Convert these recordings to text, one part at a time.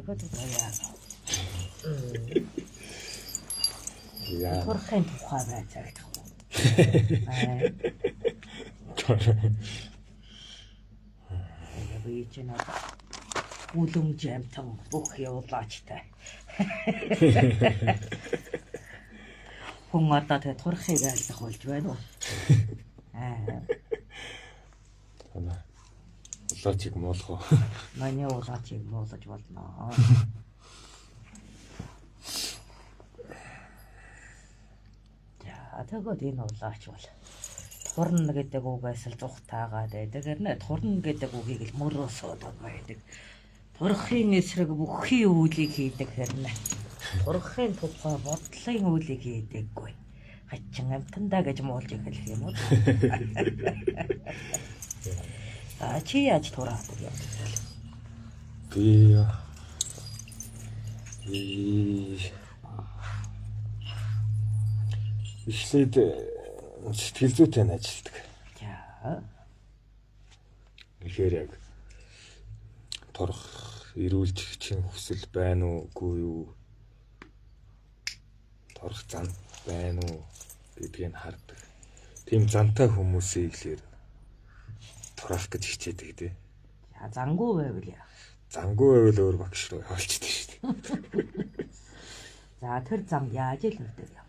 Тэгэхэд яа. Турхын тухай байцаагдаг. Би ч нэг үлэмж амтан бүх явуулаачтай. Хүн одоо тэгээ турхыг айлдах болж байна уу? Улаачиг муулах уу? Манай улаачиг муулаж болно. Тэгээд энэ улаач бол турна гэдэг үгээс л зүхтаагаад байдаг. Хэрнээ турна гэдэг үгийг л мөрөөсөөд байдаг. Турхын эсрэг бүхий үйлийг хийдэг хэрнээ. Турхын тухай бодлын үйлийг хийдэггүй. Хачин амтандаа гэж муулж эхлэх юм уу? Чи яаж тураадаг юм? Би эхлээд сэтгэл зүйтэй ажилладаг. За. Тэгэхээр яг турах эрүүл чихчийн хүсэл байна уугүй юу? Турах зан байна уу гэдгийг хардаг. Тийм зантай хүмүүсийг ихлээр турах гэж хичээдэг дээ. Зангуу байвал яа. Зангуу байвал өөр багш руу явуулчихдаг шүү дээ. За тэр зам яаж л нүдэг юм.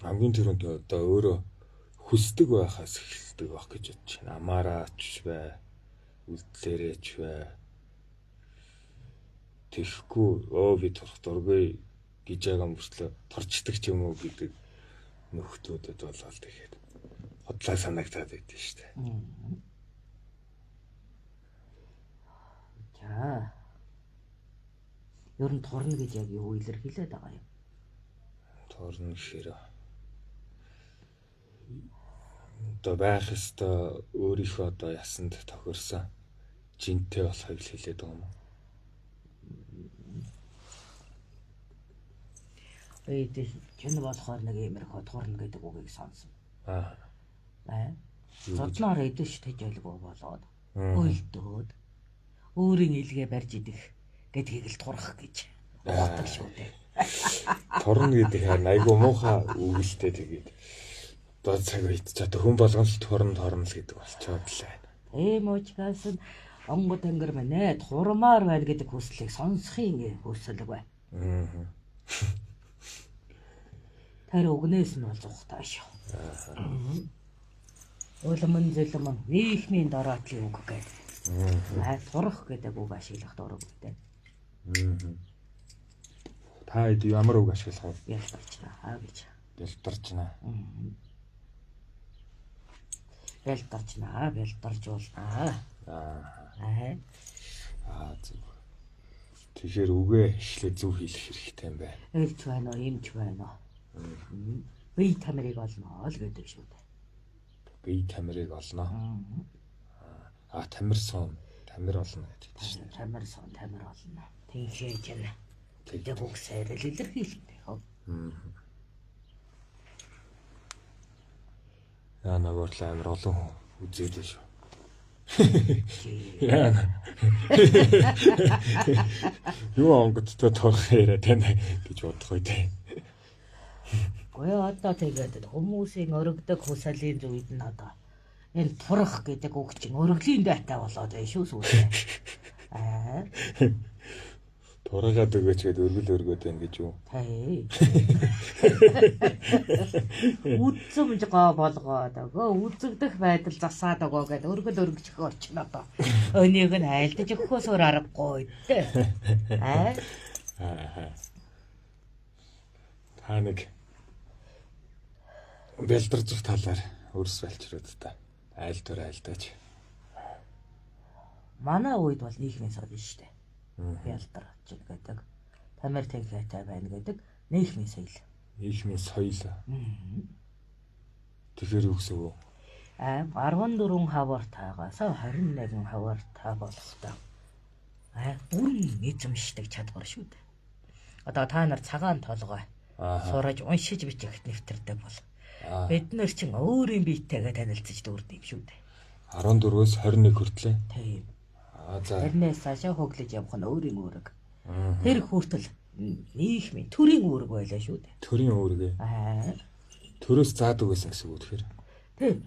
Хамгийн түрүүнд одоо өөрөө хүсдэг байхаас эхэлдэг байх гэж бодож байна. Амаараач бай, үлдлээрээч бай. Тэхгүй би турах дургүй гэж байгаа мөртлөө торчдаг ч юм уу гэдэг нөхдүүдэд болоод тэгэхэд хотлаа санагтаад байдсан шүү дээ. За. Ер нь турна гэж яг юу илэрхийлээд байгаа юм? Турна гэхээр одоо байх ёстой өөрийнхөө одоо ясанд тохирсон жинтэй болохыг хэлээд байгаа юм уу? Чин болохоор нэг иймэрхүү турна гэдэг үгийг сонсон. Зодноор эдэш тэжэлгүй болоод өөлдөөд өөрийн илгээ барьж идэх гэдгийг л турах гэж боддог шүү дээ. Турна гэдэг харин айгүй муухай үгэлтэй тэгээд одоо цаг үед ч одоо хүн болгон л турна л гэдэг болчиход л байна. Тийм учраас онгод ангар мэнэ турмаар байна гэдэг хүслийг сонсхын хүсэл бай. Тэр үгнээс нь бол зүхтаа шүү. Улман зэлмэн нийгмийн дороотлын үг гэдэг. Турах гэдэг үг ашиглах дург гэдэг. Та хэд ямар үг ашиглах вэ? Ялтарчнаа гэж. Ялтарчнаа. Ялтарчнаа, ялтаржуулнаа. Зүг. Тэгэхээр үгээ эхлээд зөв хийх хэрэгтэй юм байна. Элч байна уу, эмч байна уу? Бие тамирыг олно л гэдэг шүү дээ. Бие тамирыг олно. Тамир сон, тамир олно гэдэг шүү дээ. Тамир олно. Тэгшээж байна. Тэгдэг үгсээр л илэрхийлдэг. Яа нөгөө л амар олон үзээд шүү. Юу онгодтой торох яриа тань гэж бодох үү те. Гэхдээ одоо тэгээд хүмүүсийн өргөдөг хүсэлийн зүйл нь одоо энэ турах гэдэг үг чинь өргөлийн дайтай болоод байна шүү сүүлийн. Тураагаад өгөөч гээд өргөд байна гэж юу? Үдсэмж гоо болгоод өгөө үзэгдэх байдал засаад өгөө гээд өргөж орчин одоо. Өнийг нь айлдаж өгөхөөс өөр аргагүй дээ. Та нэг бэлдэрч талаар өрс байлчраад та. Айлдаач. Манай үед бол нийгмийн соёл шүү дээ. Бэлдэрч гэдэг. Тамир тэнхээтэй байна гэдэг нийгмийн соёл. Нийгмийн соёл. Тэгэхээр юу гэсэн үг вэ? 14 хавартаагаас 21 хавартаа болохтой. Бүрэн эзэмшдэг чадвар шүү дээ. Одоо та нар цагаан толгой сураж уншиж бичих нэвтэрдэг бол бид нар чинь өөрийн биетэйгээ танилцж дүүрдэг юм шүү дээ. 14-өөс 21 хүртлээ. Тийм. За. Тэрнээс цаашаа хөглөж явах нь өөрийн үүрэг. Тэр хүртэл нийгмийн төрийн үүрэг байлаа шүү дээ. Төрийн үүргээ. Төрөөс заадаг байсан гэсэн үг тэгэхээр. Тийм.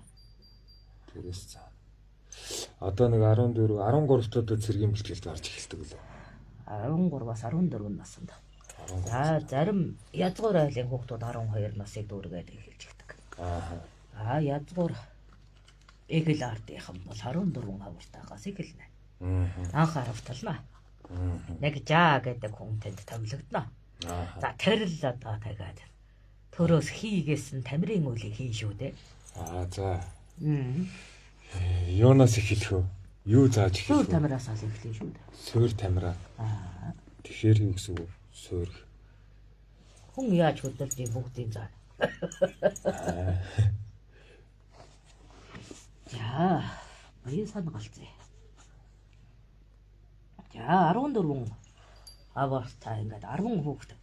Төрөөс заа. Одоо нэг 14, 13-тод цэргийн бэлтгэлд гарч эхэлдэг лөө. 13-аас 14 наснд. За зарим язгуур айлын хүүхдүүд 12 насыг дүүргээд эхэлж эхдэг. Язгуур эгэл ардынхан бол 14 хавартаагаас эхэлнэ. Анх харавтална. Нэг жаа гэдэг хүн тэнд томилогдно. За тэр л одоо тагаад төрөөс хийгээсэн тамирын үлийг хийн шүү дээ. За. Юунаас эхэлэх вэ? Юу зааж эхэлэх вэ? Суур тамираас ал эхлэв шүү дээ. Суур тамираа. Тэгэхээр юу гэсэн үг? Суур. Хүн яаж хөдөлж бүгдийн заа. За, баян санагалцъя. За 14 авартаа ингээд 10 хүүхдэд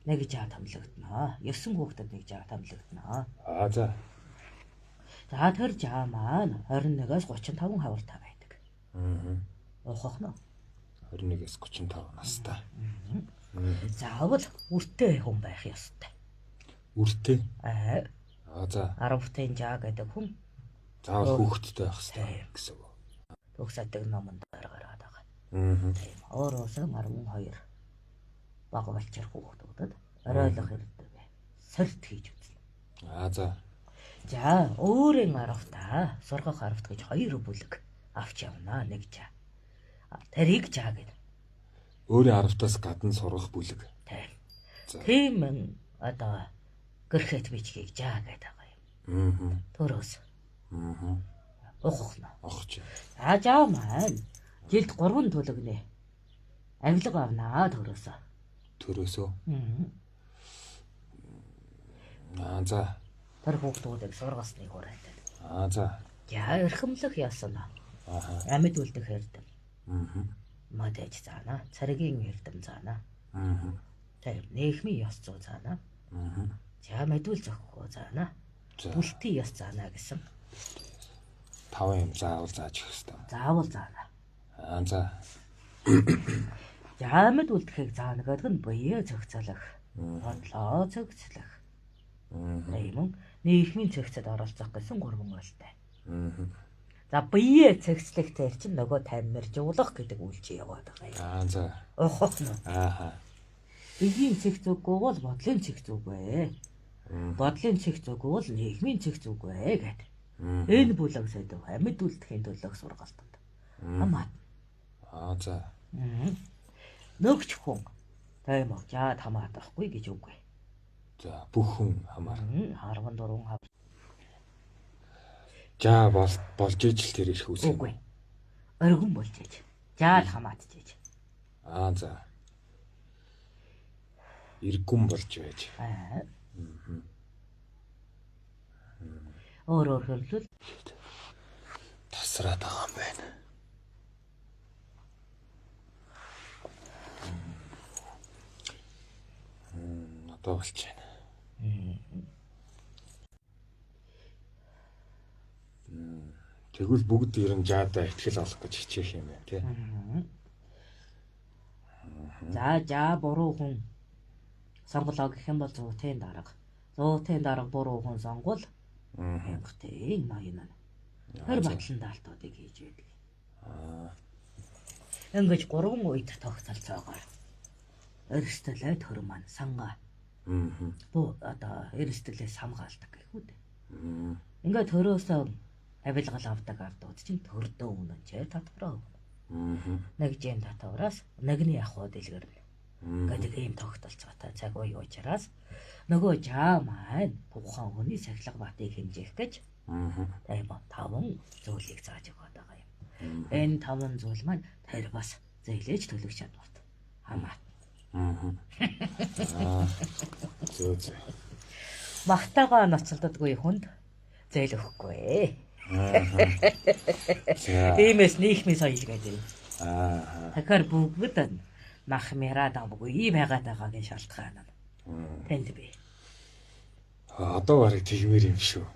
нэг жаа томилогдно. 9 хүүхдэд нэг жаа томилогдно. За. За тэр жаа маань 21-аас 35 хавартаа байдаг. Ухахна. 21-ээс 35 настай. Заавал үртэй хүн байх ёстой. Үртэй? За. 10 бүтэн жаа гэдэг хүн заавал хүүхэдтэй байх ёстой гэсэн үг. Төгсөдөг номонд гаргаад байгаа. Ороос 12 баг болчир хүүхдүүдэд оройлох хэрэгтэй. Сорт хийж үзнэ. За. За, өөрийн аравтаа сургах аравт гэж 2 бүлэг авч явнаа нэг жаа. Тэрийг жаа гэдэг. Өөрийн аравтаас гадна сургах бүлэг. Тийм одоо гэрхэд бичгийг жаа гэдэг юм. Төрөөс. Ухахна. Ухаж. Жаа маань жилд 3 төлөгнө. Авилга авнаа төрөөсөө. Төрөөсөө. За. Тэр хүүхдүүдийг сургасныг хүрээдэг. За. За эрхэмлэх ясна. Амьд үлдэх эрдэм. Модэж заана. Цэргийн эрдэм заана. Тэр нийгмийн ёс зүй заана. За мэдүүл зөхгүй заана. Бүлтийн ёс заана гэсэн. 5 юм заавал зааж өгөх хэрэгтэй. Заавал заана. За. За амьд үлдэхийг заана гэдэг нь буяа зохицолох. Бодлоо зохицолох. Тийм нийгмийн зохицод оролцох гэсэн 3 үйлдэл. За бие цэгцлэгтэй чинь нөгөө тамиржуулах гэдэг үйлчий яваад байгаа юм. За. Ухахна. Биеийн цэг зүггүй бол бодлын цэг зүггүй. Бодлын цэг зүггүй бол нийгмийн цэг зүггүй гэдэг. Энэ бүлэг сэдв амьд үлдэхийн төлөөх сургалтанд хамаатна. За. Нөгч хүн тийм үү жаад хамаатахгүй гэж үгүй. За бүх хүн хамаарна. 14 хав. За болж ижил тэр ирэх үсэ. Үгүй. Өргөн болж иж. Жаад хамаатж иж. За. Иргэн болж байж. Өөрөөр хэлбэл тасраад байгаа юм байна. Одоо болж байна. Тэгвэл бүгд ер нь жаадаа ихтгэл олох гэж хичээх юм байна тий. За жаа буруу хүн сонголоо гэх юм бол 100-ын дарга. 100-ын дарга буруу хүн сонгол хэмжтэй ноён. Тэр батлан даалтуудыг хийж байдаг. Ингэж 3 үед тогтолцоогоор эрсдэлээ төр маань сангаа. Бо одоо эрсдэлээс хамгаалдаг гэх үү. Ингээд төрөөсөө авилгал авдаг ардууд чинь төрдөө үнэнчээ татвараа. Нэг жин татвараас нэгний ахуй дэлгэрнэ. Гэдэг ийм тогтолцоотой цаг үе учраас нөгөө жаа маань тухайн хүний сахилга батыг хэмжих гэж тийм 5 зүйлийг зааж өгöd байгаа юм. Энэ 5 зүйл маань тэр бас зээлж төлөх чадварт хамаат. Зөө. Махтагаа ноцолддоггүй хүнд зээл өгөхгүй. Тиймээс нийгмийн соёл гэдэг юм. Тэгэхээр бүгд мах мэрад авгүй байгаад байгаагийн шалтгаан нь. Тэнд би. Одоо барыг тэгмээр юм шүү.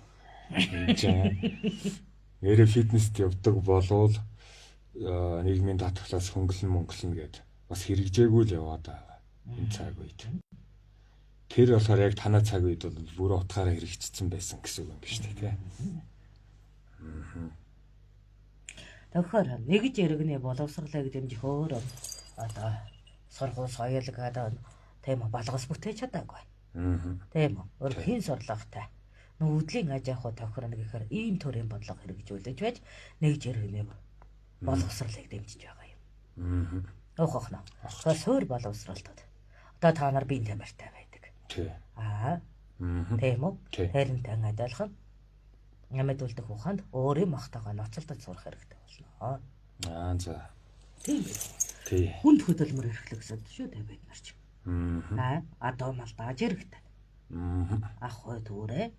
нэрэ фитнест явдаг болвол нийгмийн татгалаас хөнгөлн гээд бас хэрэгжээгүй л яваад байгаа энэ цаг үед. Тэр болохоор яг танай цаг үед бол бүр утгаараа хэрэгжчихсэн байсан гэсэн үг юм биш үү те. Тэгэхээр нэгж иргэний боловсролыг дэмжих өөр одоо сургууль соёлог одоо тийм балгас бүтээж чадаагүй. Тийм үү. Өрхийн сурлагатай нүүдлийн аж ахуй тохирно гэхээр ийм төрлийн бодлого хэрэгжүүлж байж нэгж иргэний боловсролыг дэмжиж байгаа юм. Өөхөх нөө. Тэгэхээр суур боловсролтод одоо та нар биеийн тамиртай байдаг. Тийм үү. Хайрынтай адилхан ямад үлдэх ухаанд өөрийн махтагаа ноцолдож сурах хэрэгтэй болно. За. Тийм үү. Тий. Хүнд хөдөлмөр эрхлэх гэсэн шүү дээ бид нар ч. Одоо мал дааж хэрэгтэй. Ах хой түүрээ.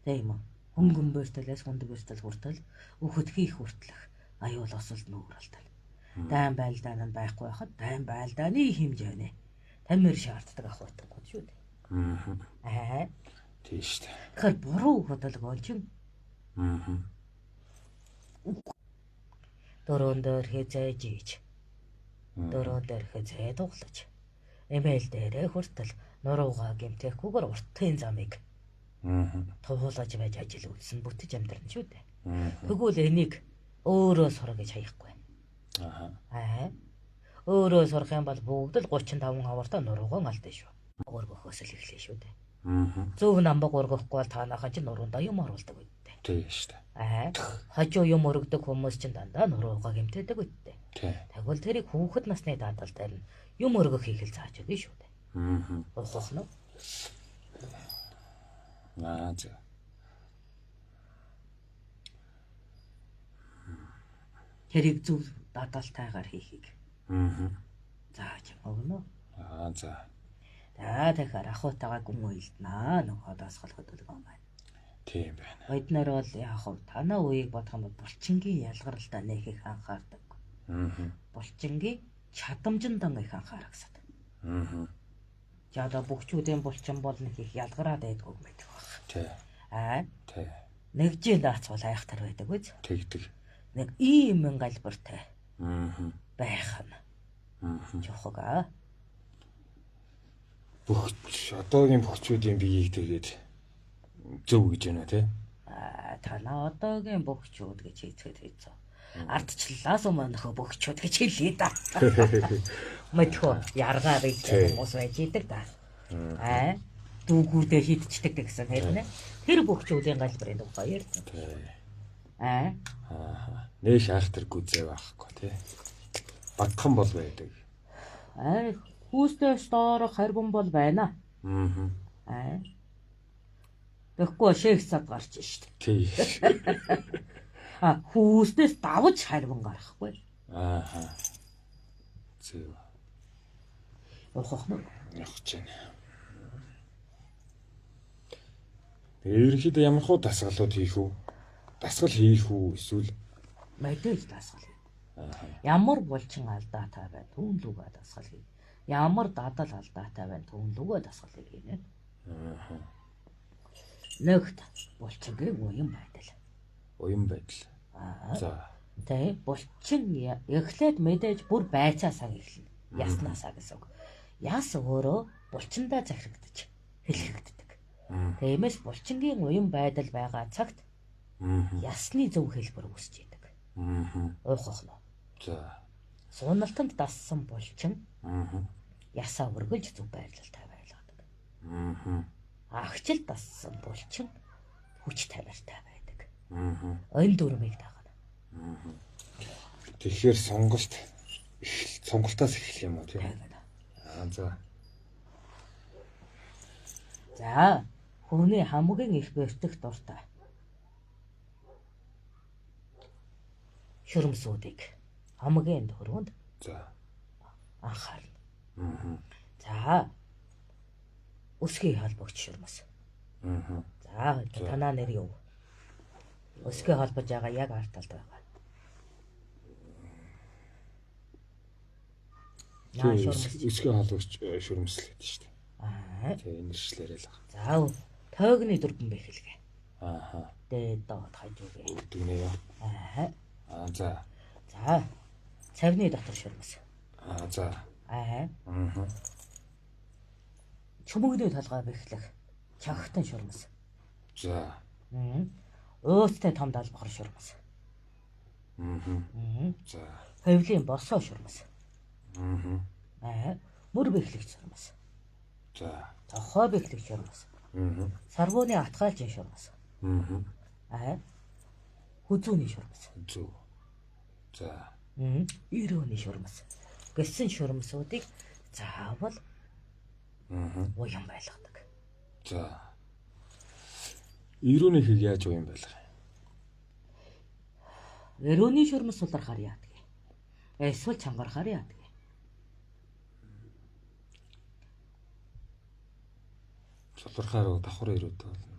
Тийм үү. Хөнгөн бэртэлээс хүнд бэртэл хүртэл өөхөд хийх хүртэлх аюул осолд нүүрэлтэл. Дайн байлдаан нь байхгүй байхад дайн байлдааны хэмжээний тамир шаарддаг ах байтангууд шүү дээ. Тийм шүү дээ. Тэгэхээр буруу хөдөлгөөн чинь дөрөөн дээр хязээж ийж дөрөөн дээр хязээ дуглаж эмэйл дээрээ хүртэл нуруугаа гэмтэхгүйгээр уртын замыг туулаж байж ажил үйлсэн бүтэж амьдрна шүү дээ. Тэгвэл энийг өөрөө сурах гэж хаяхгүй. Өөрөө сурах юм бол бүгд л 35 хавартаа нуруугаан алдсан шүү. Өргөхөөс л эхлэв шүү дээ. Зөв намбаг өргөхгүй бол таанахаа чинь нуруундаа юм оруулдаг үедээ. Тийм шүү дээ. Хажуу юм өргөдөг хүмүүс чинь дандаа нуруугаа гэмтээдэг үедээ. Тэгвэл тэрийг хүүхэд насны даатгал дээр нь юм өргөх хийх л зааж өгнө шүү дээ. Ухах нь. За. Тэрийг зөв даатгалтайгаар хийхийг. Зааж өгнө. За. Тэгэхээр ахуйтайгаа гүн уйлднаа нөгөө дасгал хөдөлгөөн байна. Тийм байна. Эднэр бол яг хав танаа үеийг бодох юм бол булчингийн ялгаралтай нэхих анхаардаг. Булчингийн чадамжиндан их анхаарахсад. За одоо бүгчүүдийн булчин бол нэг их ялгараад байдгүй юм байдаг баг. Тий. Нэгжийн даац бол айхтар байдаг үз. Тэгдэг. Нэг ийм галбартай. Байх нь. Жохог Бүгч одоогийн бүгчүүдийн биеийг тэгээд зөв гэж байна тий. Танаа одоогийн бүгчүүд гэж хэлцгээд хийцээ. Ардчлалаас өмнө нөхө бүгчүүд гэж хэлээ да. Мэдхөө яргаар их хүмүүс байж идэг да. Дүүгүүрдээ хидчдэг гэсэн хэрнээ. Тэр бүгчүүдийн галбарын тухай ярьсан. Нээж айхтар гүзээ байхгүй тий. Багхан бол байдаг. Хүүстээс доорох харбан бол байна. Тэгэхгүй шээх цад гарч штт. Тий. Хүүстээс давж харбан гарахгүй. Зөв. Ухах нь. Явах чинь. Ерөнхийдөө ямар хуу дасгалууд хийх үү? Дасгал хийх үү эсвэл мэдээж дасгал хий. Ямар булчин алдаатай байна түүн лүгээ дасгал хий. Ямар дадал алдаатай байна түүн лүгээ дасгал хийнэ. Нэгт булчингийн уян байдал. Уян байдал. За. Тэ булчин эхлээд мэдээж бүр байцаасаа эхэлнэ. Яснаасаа гэсэн үг. Яс өөрөө булчиндаа захирагдаж хэлхэгддэг. Тиймээс булчингийн уян байдал байгаа цагт ясны зөв хэлбэр үүсэж идэг. Уухах нь. За. Суналтанд дассан булчин ясаа өргөлж зөв байрлалтай байлгадаг. Агчил дассан булчин хүч тамиртай байдаг. Энэ дүрмийг дагна. Тэгэхээр сонголтоос эхлэх юм уу тийм. За. За, хүний хамгийн их бэртэх дуртай шүрмсүүдийг хамгийн түрүүнд анхаарна. За. Өсгийн холбогч шүрмс. За, танаа нэр юу? Өсгийн холбож байгаа яг арт талд байгаа. Өсгийн холбогч шүрмс л гэдэг шүү дээ. Тэгээ энэ шилэрэл байгаа. За, тоогны дөрвөн бэ хэлгээ. Ааха. Дээд хаж үгүй. Өгдөг нэ яа. За. За. Цавны дотор шурмас. За. Чөмөгний толгой бэхлэх. Чагтан шурмас. За. Өөстэй том далбахар шурмас. За. Ховлийн босоо шурмас. Мөр бэхлэгч шурмас. За. Цохоо бэхлэгч шурмас. Сарвууны атгаалж шурмас. Хүзүүний шурмас. Зүг. За. Ирөөний шурмас. Гэсэн шурмсуудыг заавал уян байлгадаг. За. Ирүүнийхийг яаж уян байлгах? Ирөөний шурмас улархаар яадаг. Эсвэл чангарахаар яадаг. Сулрахаар давхар ирүүтэй болно.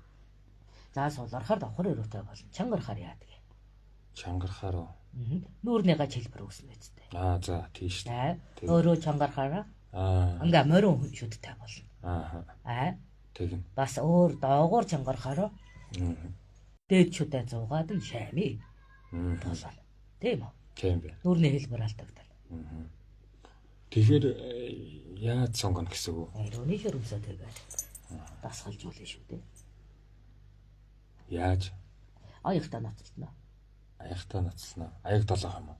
За сулрахаар давхар ирүүтэй болно. Чангарахаар яадаг. Чангарахаар. Нүүрнийга хэлбэр үүснэ үстэй. За тийш. Өөрөө чангарахаараа. Ингээ морин шүдтэй болно. Тэгнь. Бас өөр доогуур чангарахаараа. Дээд шүдэ зугаад нь шами. Болно. Тийм үү? Тийм бэ. Нүүрний хэлбэр алдагдал. Тэгэхээр яаж сонгоно гэсэн үг? Ирөөний шүрмсөө тэгээд дасгалжуулна шүү дээ. Яаж? Аягтаа ноцолно. Аягтаа ноцолно. Аяг долоо юм уу?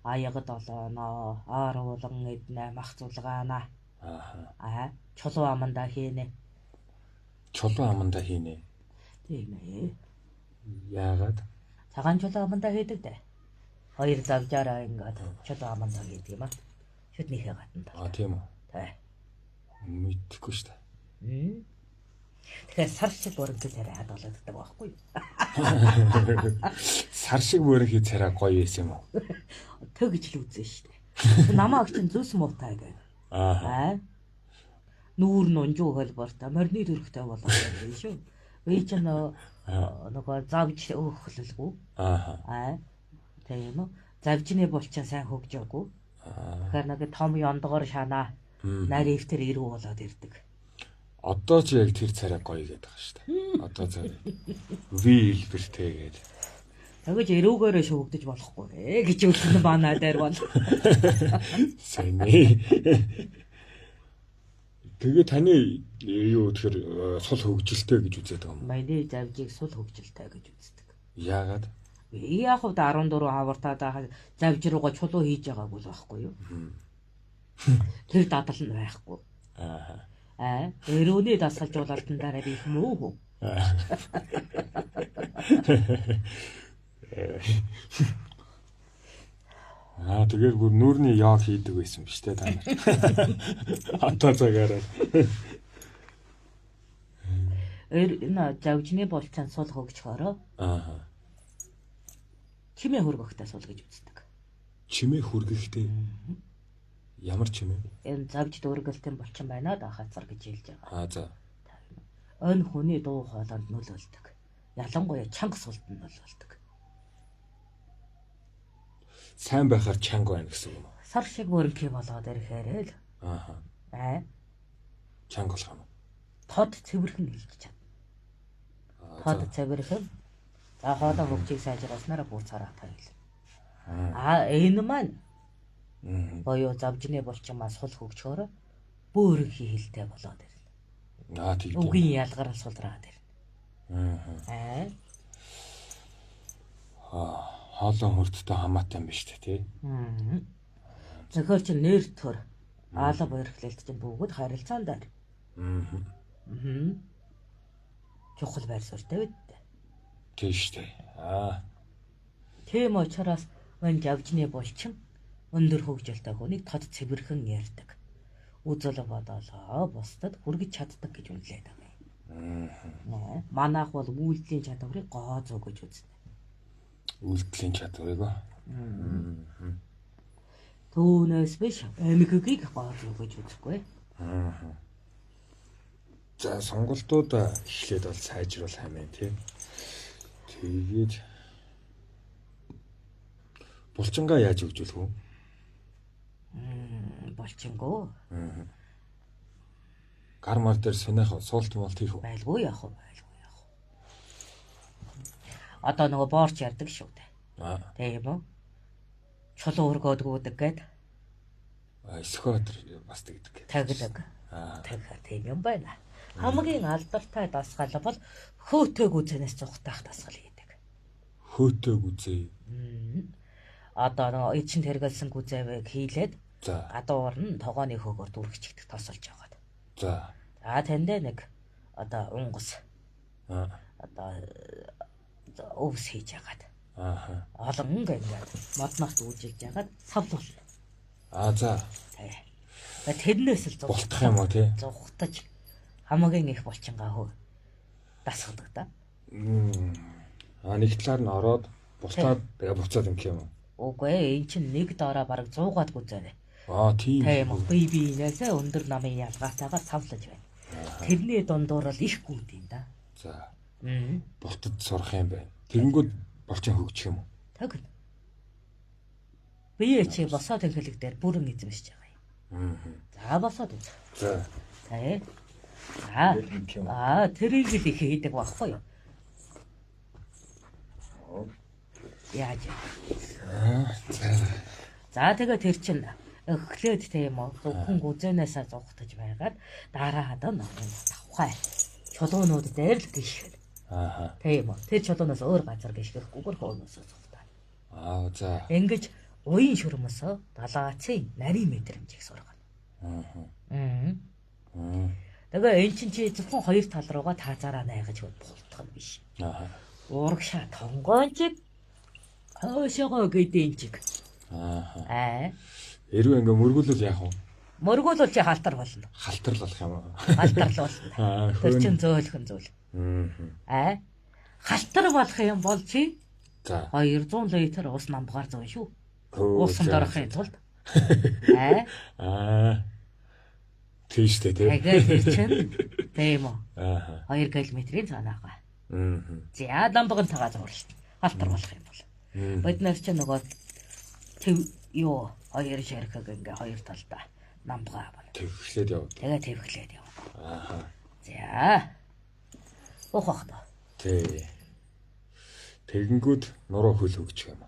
Аяг долооно. Ааруулан эднэ мах зулгаана. Чулуу аманда хийнэ. Чулуу аманда хийнэ. Тийм ээ. Яагаад? Цагаан чулуу аманда хийдэг дээ. Хоёр завжаараа ингээд чулуу аманда хийдэг юм аа. Шүднийхээ гадна. Тийм үү? Тий. Мэдхгүй шүү дээ. Тэгэхээр сар шиг өргөд царай хадгалагддаг байхгүй юу? Сар шиг өргөд царай гоё юм уу? Тэг гэж л үзэн шүү дээ. Намаа огч зүс муутай гэх. Нүүр нунжуу хөлбөртэй морины төрхтэй болоод байна шүү. Вэ ч нөгөө завж өөхлөлгүй. Тийм үү? Завжны булчаа сайн хөгжөөгүй. Тэгэхээр нэг том ёндгоор шанаа наривтэр ирүү болоод ирдэг. Одоо ч яг тэр царай гоё гэдэг байгаа шүү дээ. Одоо царай. Вилбэртэй гэдэг. Тэгэж эрүүгээрээ шүүгдэж болохгүй гэж үлдэн банаа дээр бол. Сайн ээ. Тэгээ таны юу тэгэхээр сул хөгжилтэй гэж үзээд байгаа юм. Манай завжийг сул хөгжилтэй гэж үздэг. Яагаад? Яг хавд 14 хавартаа завж руугаа чулуу хийж байгаагүй л байхгүй юу? Тэр дадал нь байхгүй. Эрүүний дасгалжуулалтын дараа би их муу. Тэгээд бүр нүүрний яаг хийдэг байсан биз дээ та нар. Одоо цагаараа. Энэ завжны болцсон сул хөгжөхөөрөө. Чимээ хөргөхтэй сул гэж үздэг. Чимээ хөргөхтэй. Ямар чимээ? Энэ завж дүүргэлтэн болчин байна да хацар гэж хэлж байгаа. За. Өн хүний дуу хоолойд нөлөөлдөг. Ялангуяа чанга сулд нь нөлөөлдөг. Сайн байхаар чанга байна гэсэн юм уу? Сар шиг мөрөнхий болоод ирэхээр л. Чанга болох юм. Тод цэвэрхэн хэлж чадна. Тод цэвэрхэн. За хоолой хөгжийг сайжруулснараа бүр цараа тайл. Энэ маань боёо завжны булчин мас сул хөгжөөрөө бөөрөнхий хэлтэй болоод ирнэ. Тийм. Үгийн ялгарал сулраад ирнэ. Хоолой хурдтай хамаатай юм ба шүү дээ тий. Зөвхөн чи нэр төр аалга баярхлалт чинь бүгд харилцаан дээр. Чухал байр суурьтай бид. Тийм шүү дээ. Тийм учраас мань завжны булчин өндөр хөгжилтэй хүнийг тод цэвэрхэн ярьдаг. Үзэл бодолоо бусдад хүргэж чаддаг гэж үнэлээд байгаа юм. Манайх бол үйлдэлийн чадварыг гоо зөө гэж үзнэ. Үйлдэлийн чадварыг. Түүнээс биш эмгэгийг гоо зөө гэж үзэхгүй. За сонголтууд эхлээд бол сайжруул хэмээн тий. Тэгээд булчингаа яаж хөгжүүлэх вэ? Булчингоо. Гар мар дээр сунах суулт молт хийх үү? Байлгүй яах вэ? Одоо нөгөө боорч ярддаг шүү дээ. Аа. Тийм үү? Чулуу өргөөдгүүдэг гээд Эсхотер бас тэгдэг. тагдаг. Аа. Тийм юм байна. Хамгийн алдартай дасгал бол хөөтэйг үзэнээс зугатах дасгал гэдэг. Хөөтэйг үзээ. Одоо нөгөө эчин тэргэлсэн гүзэвэг хийлээд За. гадуур нь тогооны хөөгөөр дүрхчихдэг тосолж яваад. За. За тэндээ нэг одоо унгас Аа. одоо өвс хийж ягаад Аа. олон ингээд модноос үүжилж ягаад савлуулна. Аа за. Тэрнээс л Бултах юм уу тий? зугтаж хамгийн их булчингаа хөө дасгадаг да. Нэг талаар нь ороод бултаад тэгээ буцаад юм юм уу? Үгүй ээ, эн чинь нэг доороо бараг 100-аад гүзэнэ. Тийм. Тийм үү. Бибинээсээ өндөр намын ялгаатайгаар савлаж байна. Тэрний дундуур л их гүд юм да. За. Бултад сурах юм байна. Тэгэнгүүт булчин хөгжих юм уу? Тэг. Бие чи босоод инхэлэг дээр бүрэн эзэмшиж байгаа юм. За босоод үз. За. Тэ. Тэрийг л их хийдэг байхгүй юу? Яаж. За тэгээ тэр чинь эхлээд тийм үү зөвхөн гүзэнээсээ зугтаж байгаад дараагаад нь тавхай чулуунууд дээр л гიშгэл. Тийм үү. Тэр чулуунаас өөр газар гიშгэхгүйгээр хоолноосоо зугтаа. За. Ингэж уян шүрмөсөө далаацын нарийн мэдрэмжийг сургана. Тэгээ эн чинь чи зөвхөн хоёр тал руугаа таазаараа найгаж болтох нь биш. Урагшаа тонгоончиг хоошоогоо гэдээнчиг. Эрүү ингээ мөргүүлвэл яах вэ? Мөргүүлвэл чи халтар болно. Халтар болох юм уу? Халтар л болно. Тэр чин зөөлхөн зүйл. Халтар болох юм бол чи 200 литр ус намбгаар зөө шүү. Усанд орохын тулд. Тийш дээ тий. Тэгээд чинь тийм үү. 2 км-ийн цаанаа. За ламбаг нь тагаа зурлаа. Халтар болох юм бол. Бид нар чинь нөгөө юу хоёр ширхэг ингээ хоёр талдаа намбага авна. Твхлээд яв. Тэгээ твхлээд яв. За. Ухах та. Тий. Тэгэнгүүт нуруу хөл хөгжих юм.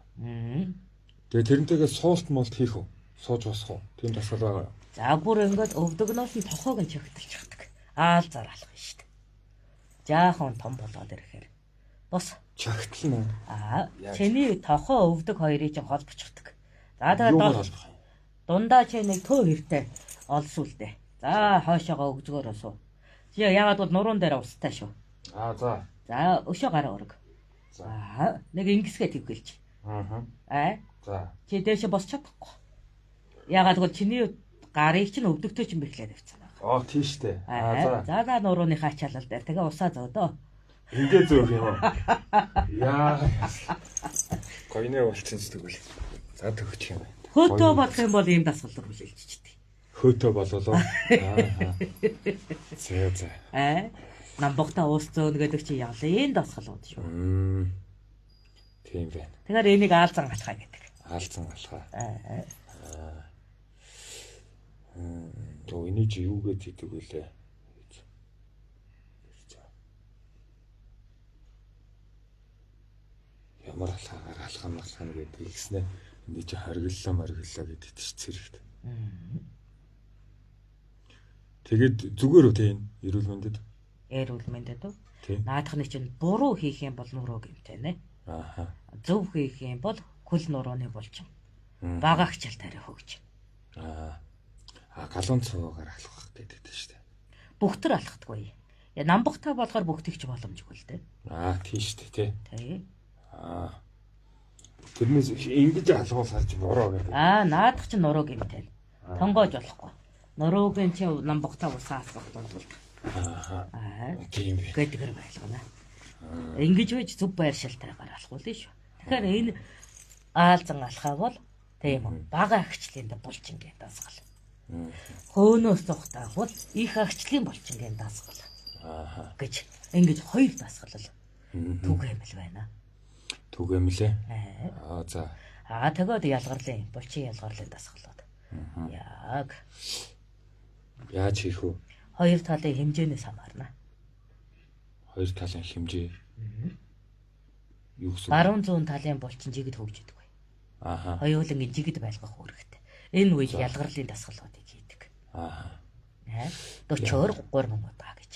Тэгээ тэрнтэйгээ суулт молт хийх үү? Сууж босох уу? Тийм тасгал байгаа. За бүр ингээд өвдөгнөөс нь тохоог нь чагталчихдаг. Аал зараалах юм шүү дээ. Жаахан том болоод ирэхээр бос чагтал нь. Чиний тохоо өвдөг хоёрыг чинь холбочихдаг. За тэгээд дундаа чи нэг төө хэртэй олсуулдэ. За хоошоогоо өгзгөөрөө суу. Чи яагаад бол нуруунд дээр устай шүү. За. За өшөө гараа өрг. За нэг ингэсгээ твгэлж. За. Чи дээшээ босч чадахгүй. Яагаад бол чиний гарыг чинь өвдөгтэй чинь бэхлээд авчихсан байгаа. Тийм штэ. За нурууны хаачаалал дээр тэгээ усаа зөөдөө. Ингээ зөөх юм уу? Яа. Гойноо болчихсон ч тэгвэл. За төгчих юм байна. Хөөтөө болох юм бол ийм дасгал руу шилжчихдэг. Хөөтөө бололоо. За. Намбогта уус зөөнө гэдэг чи ялын дасгалууд шүү. Тийм байна. Тэгэхээр энийг аалзан алхаа гэдэг. Аалзан алхаа. Энийг чи юу гэж хэлдэг вүлээ? Ямар алхаагаар алхам гэдэг хэлснэ. Энд чи хоригиллоо гэдэг чи цэрэгт. Тэгээд зүгээр үү тийм эрүүл мэндэд? Эрүүл мэндэд үү? Наадахны чинь буруу хийх юм бол нуруу гэмтэй нэ. Зөв хийх юм бол хөл нурууны булчин. Багаагч тариа хөгж. Галуун цуваагаар алхах гэдэг шүү дээ. Бүгтэр алхдаггүй. Намбагтай болохоор бүгтгч боломжгүй л дээ. Тийм шүү дээ тий. Тэрнээс ингэж алгуусаар чи нуруу гэдэг. Наадах чи нуруу гэмтэй. Тонгоож болохгүй. Нуруугийн чи намбагтай усаа алгах тул. Тийм бэ. Гэдгээр байлгана. Ингэж байж зөв байршилтайгаар алхуулна шүү. Тэгэхээр энэ аалзан алхаа бол тийм үү. Бага агчлалын булчингийн дасгал. Хөөнөөс зугтаавал их агчлалын булчингийн дасгал. Гэж ингэж хоёр дасгал түгээмэл байна. Түгээмлээ. За. Тэгээд ялгарлын булчин ялгарлын дасгалууд. Яаж хийх вэ? Хоёр талын хэмжээнээс хамаарна. Хоёр талын хэмжээ. Юу гэсэн? Баруун зүүн талын булчин жигд хөгждөг бай. Ааха. Хоёулангийн жигд байлгах үүрэгтэй. Энэ үед ялгарлын дасгалуудыг хийдэг. Ааха. 40-оор 3 удаа гэж.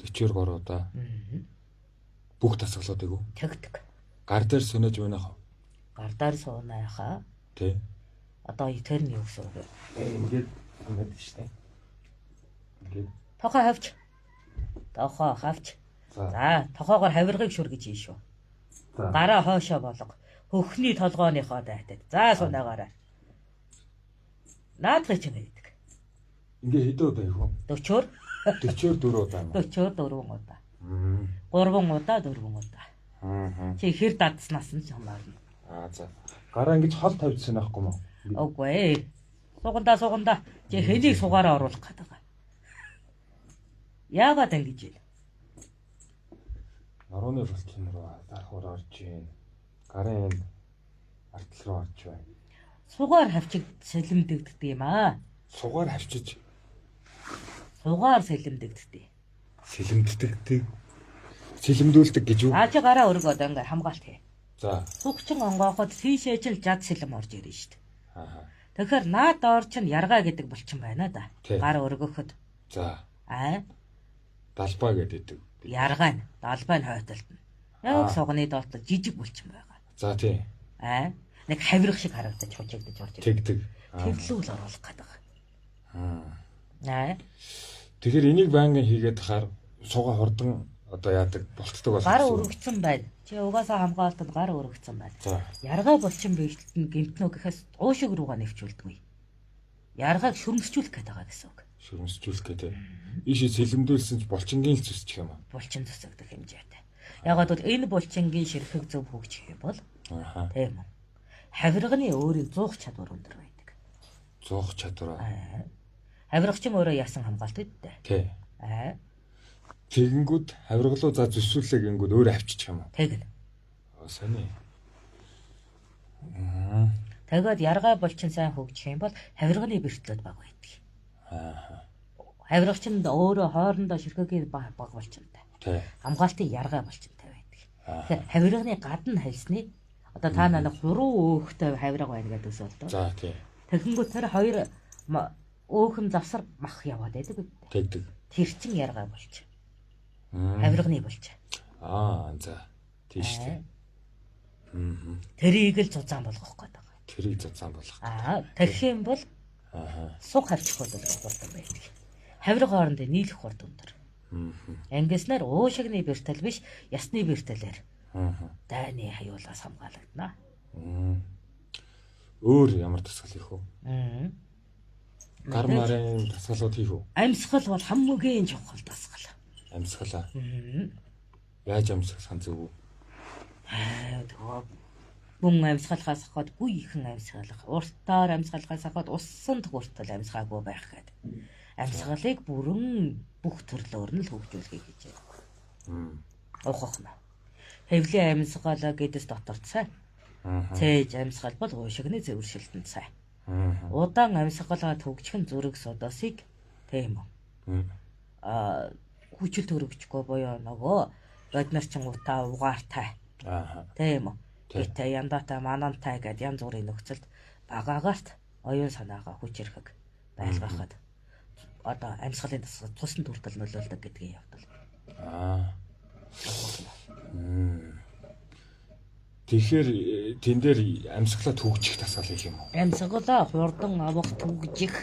40-оор 3 удаа. Бүх дасгалуудыг үү? Тэгдэг. Гар дээр сунаж байна аа. Гардаар суунааха. Тэ. Одоо тэр нь юу гэсэн үг вэ? Ингээд штэ. Ингээд. Тохоо хавч. Тохоо хавч. За, тохоогоор хавиргыг шүр гэж хийн шүү. Гараа хоошоо болго. Хөхний толгооныхоо дайтад. За сунаагаараа. Наадах чинь гэдэг. Ингээ хэдэн удаа их вэ? 40-оор 40-оор 4 удаа юм. 40-оор 4 удаа. 3 удаа 4 удаа. Чи хэр дадснаас нь хамаарна. За. Гараа ингэж хол тавьчихсан байхгүй мó. Үгүй ээ. Сугандаа. Чи хэнийг сугаараа оруулах гэдэг байгаа. Яагаад ингэж вэ? Орооны булчин руу дарахаар орж ийн. Гарын артал руу орж байна. Сугаар хавчиг сэлэмдэгддэг юм аа. Сугаар хавчиж. Сугаар сэлэмдэгддэг. Сэлэмддэг. Сэлэмдүүлдэг гэж юу? Чи гараа өргөөд ингээ хамгаалт хий. За. Сүгчин онгооход тийшээ чинь жад сэлэм орж ирнэ шүү дээ. Аа. Тэгэхээр наад ор чинь яргаа гэдэг булчин байна да. Гар өргөхөд. За. Далбаа гэдэг. Яргаа нь, далбаа нь хойтолдно. Яг сугны доолтол жижиг булчин байгаа. За тий. Нэг хавирах шиг харагдаж хожигдож орж ирдэг. Тэгдэг. Тэрлүүл оруулах гэдэг. Тэгэхээр энийг байнгын хийгээд тахаар суга хурдан одоо яадаг болтдог болох. Гар өргөцсөн байна. Чи угаасаа хамгаалтанд гар өргөцсөн байна. Яргаа булчин бэлтэн гэмтнөө гэхээс уушиг руугаа нэвчүүлдэг. Яргааг шүрмсчүүлэх гэдэг байгаа гэсэн үг. Шүрмсчүүлэх гэдэг. Ийшээ сэлэмдүүлсэн ч булчингийн л зүсчих юм аа. Булчин зүсэгдэх хэмжээтэй. Ягаад бол энэ булчингийн ширхэг зөв хөгжих юм бол тийм үү. Хавирганы өөрийн зуух чадвар өндөр байдаг. Зуух чадвар. Хавиргач юм өөрөө яасан хамгаалт өгдөө. Тий. Тэгэнгүүт хавиргалуу за зүсүүлээ гингүүд өөрөө авччих юм уу? Тэгнэ. Сони. Тэгээд яргаа булчин сайн хөгжих юм бол хавирганы бэртлүүд баг байдаг. Хавиргачнд өөрөө хоорондоо ширхэгийн баг булчинтай. Тий. Хамгаалтын яргаа булчинтай байдаг. Тэгэхээр хавирганы гадна хальсны одоо та нэг 3 өөхтэй хавирга байна гэдэг үсэлтөө. За тий. Тэгэнгүүт тэр хоёр өөхөн завсар мах яваад байдаг үү? Тэгдэг. Тэр чин яргаа булчин. Хавирганы булчин. За. Тийш тий. Тэрийг л зузаан болгох гэдэг. Тэрийг зузаан болгох. Тэгэх юм бол суг хавчих хөдөлгөөн хурдан байдаг. Хавирга хоорондын нийлэх хурд өндөр. Ингэснээр уушигны бэртэл биш, ясны бэртэлээр дайны хаюулаас хамгаалагдана. Өөр ямар дасгал хийх вэ? Гар марын дасгалууд хийх үү? Амьсгал бол хамгийн чухал дасгал. Амьсгалаа. Яаж амьсгах зөв үү? Гүн амьсгалахаас хаад гүй ихэн амьсгалах. Уртаар амьсгалахаас хаад усан төгөртөл амьсгаагүй байх гэдэг. Амьсгалыг бүрэн бүх төрлөөр нь л хөгжүүлэхийг хийж байна. Ухах нь. Хэвлийн амьсгал гэдээс доторт сайн. Цээж амьсгал бол уушигны зөвшөлтөнд сайн. Удаан амьсгалаа төгжих нь зүрэг содосыг тийм үү. Хүчил төрөгчгүй буюу нөгөө боднос чин утаа угаартай. Тийм үү. Гэтэ яндатай манантай гэд янз бүрийн нөхцөлд багаагаарт оюун санаагаа хүч ирхэг байлгахад одоо амьсгалын тусан төртөл нөлөөлдөг гэдгийг явдал. Тэгэхээр тэн дээр амьсгалаа төгжих дасгал хийх юм уу? Амьсгалаа хурдан авах төгжих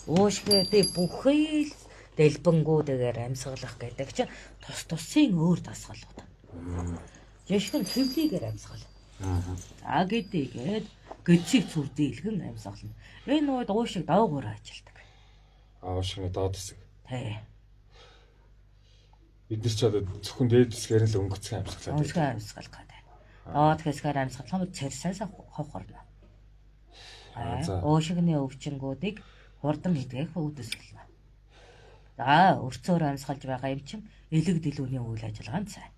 уушгиэдээ бүхий л дэлбэнгүүдэгээр амьсгалах гэдэг чинь тус тусын өөр дасгалууд. Жишгэн хэвлийгээр амьсгал. Гэдээгээд гэцийг зүр дийлгэн амьсгална. Энэ үед уушиг доогуур ажилдаг. Уушигны доод хэсэг. Тий. Бид нар ч одоо зөвхөн дээд хэсгээр л өнгөцгөн амьсгалаа. Өнгөцгөн амьсгал гэдэг. Доод хэсгээр амьсгалах нь цэрсээс хохорно. Уушигны өвчнгүүдийг хурдан хийдгэх үүдэлнэ. За, өрцөөр амьсгалж байгаа юм чинь элэг дэлгүүрийн үйл ажиллагаанд сайн.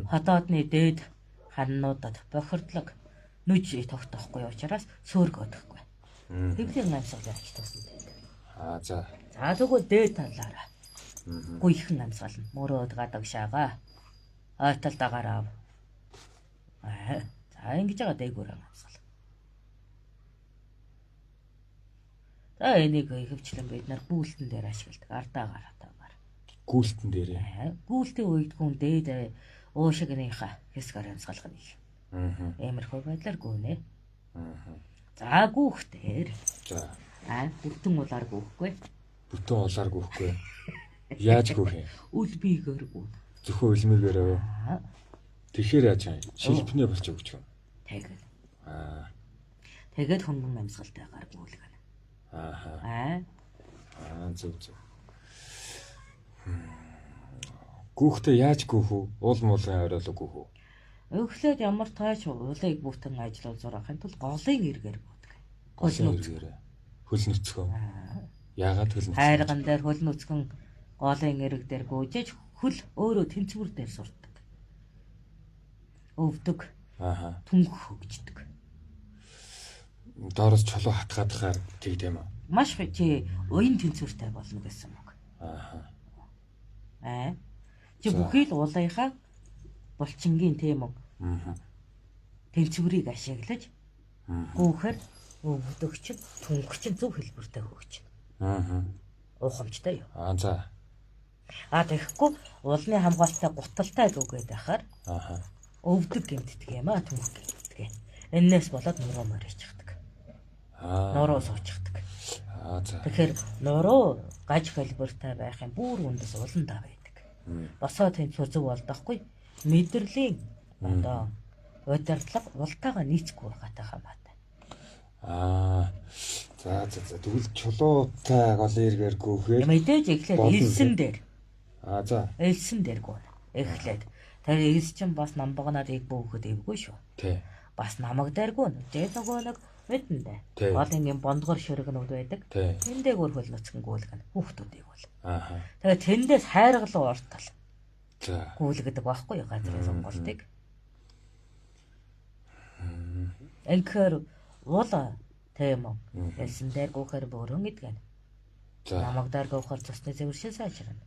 Хотоодны дээд ханнуудад бохирдлог нүж тогтохгүй учраас сөөргөдөхгүй. Хэвлийн амьсгалаар их тусан байдаг. За. За тэгвэл дээд талаараа Гүйхэн амьсгална. Мөрөөд гадаг шаага. Ойтол дагараа. За ингэж байгаа дээгүүр амьсгал. За энийг ихэвчлэн бид нар гүйлтэн дээр ашигладаг. Ардаа гараатаагаар. Гүйлтэн дээрээ. Гүйлтийн үед хүн дээд уушигнийхаа хэсгээр амьсгалах нэг. Иймэрхүү байдлаар гүнэ. За гүөхтэр. За. Бүтэн улаар гүөхгүй. Бүтэн улаар гүөхгүй. Яаж гүөх юм? Үл биегээр гүн. Зөвхөн үлмигээрээ. Тэгэхээр яаж юм? Шилпнээ болч өгч юм. Тэгээд. Тэгээд хөнгөн амьсгалтайгаар гүйлгэнэ. Зөв. Гүөхтэй яаж гүөх вэ? Уул муулын оройлоо гүөх үү? Өглөөд ямар тааш уулыг бүтэн ажиллал зурахын тулд голын эргээр гүдэг. Голын эргээр. Хөл нүцгэн. Яагаад хөл нүцгэн? Хайрган дээр хөл нүцгэн голын эрэг дээр гүйжээж хөл өөрөө тэнцвэр дээр сурдаг. Өвдөг. Түнх хөгждөг. Доороос чулуу хатгаадахаар тэгдэм үү? Маш чи уян тэнцвэртэй болно гэсэн үг. Чи бүхий л уулынхаа булчингийн тийм үү? Тэнцвэрийг ашиглаж гүүхээр өвдөгч түнхч зөв хэлбэртэй хөгж. Ухамжтай юу? За. Тэгэхгүй уулны хамгаалалттай гуталтай зүгээд байхаар өвдөг гэмтдэг юм түнх гэмтдэг. Эннээс болоод нуруу морьчихдаг. Нуруу суучихдаг. За. Тэгэхээр нуруу гаж хэлбэртэй байх юм бүр үндэс уландаа байдаг. Босоо тэнцвэр зөв болдохгүй мэдрэлийн одоо удирдлага ултайгаа нийцэхгүй байгаатай хамаатай. За. Тэгвэл чулуутай голын эргээр гүөхээ. Мэдээж эхлээд элсэн дээр. За. Элсэн дээр гүн. Эхлээд. Тэр элс чинь бас намбагнаад ийг бөөхөд эвгүй шүү. Тий. Бас намаг дээр гүн. Жээ нөгөө нэг мэднэ. Голын юм бондгор ширгэнүүд байдаг. Тэн дээгүүр хөл ноцгон гүйлгэн хүүхдүүдийг бол. Тэгээд тэндээс хайргалуу ортол. За. Гүйлгэдэг байхгүй газрын сонголтыг. Энэхээр уул тийм үү. Элсэн дээр гүөхэр бөөрөн гэдгэн. Намаг дээр гүөхэр цусны зэвэршил сайжрна.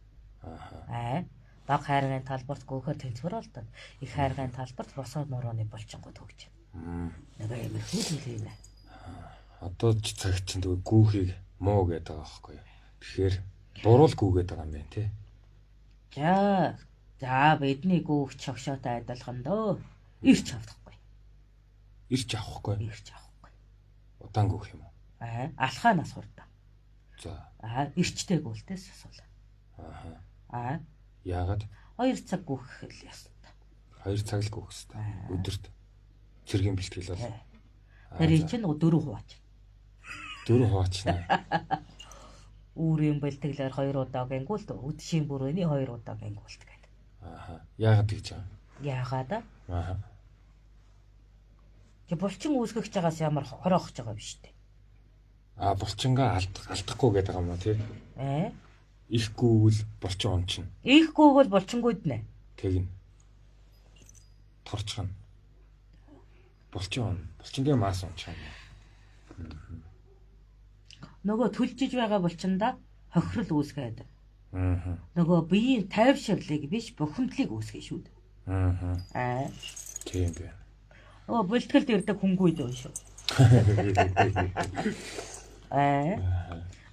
Баг хайргын талбарт гүөхэр тэнцвэр олдод. Их хайргын талбарт босоод нурууны булчингууд хөгж. Нэг юм хүүдэлээ. Одоо ч цаг чинь тэгвэл гүүхийг муу гэдэг байгаа байхгүй юу. Тэгэхээр дуруул гүүгээд байгаа юм байна тий. За бидний гүүх чогшоотой адилхан дөө. Ирч авахгүй. Ирч авахгүй. Удаан гүүх юм уу? Алхаанаас хурдан. За. Ирчтэй гүйлтээс асуул. Яагаад? 2 цаг гүүх л ястаа. 2 цаг л гүүх хэвээр. Өдөрт. Цэргийн бэлтгэл бол. Тэр чинь 4 хувач. 4 хувач нэ. Үүрийн бэлтгэлээр 2 удаагийн гүйлт, үдшийн бүрээний 2 удаагийн гүйлт гэдэг. Яагаад гэж байгаа? Яагаад? Чи булчин үүсгэж байгаас ямар хороохж байгаа биш үү? Булчингаа алдахгүй гэдэг юм уу тий? Ихгүй бол булчин ончно. Ихгүй бол булчингууд нэ. Тэгнэ. Торчгоно. Булчингийн мас ончгоно. Нөгөө төлжиж байгаа булчиндаа хохирол үүсгээд. Нөгөө биеийн тайвширлыг биш бухимдлыг үүсгэж шүү дээ. Тийм бэ. Бэлтгэлд ирдэг хөнгүүд үү шүү.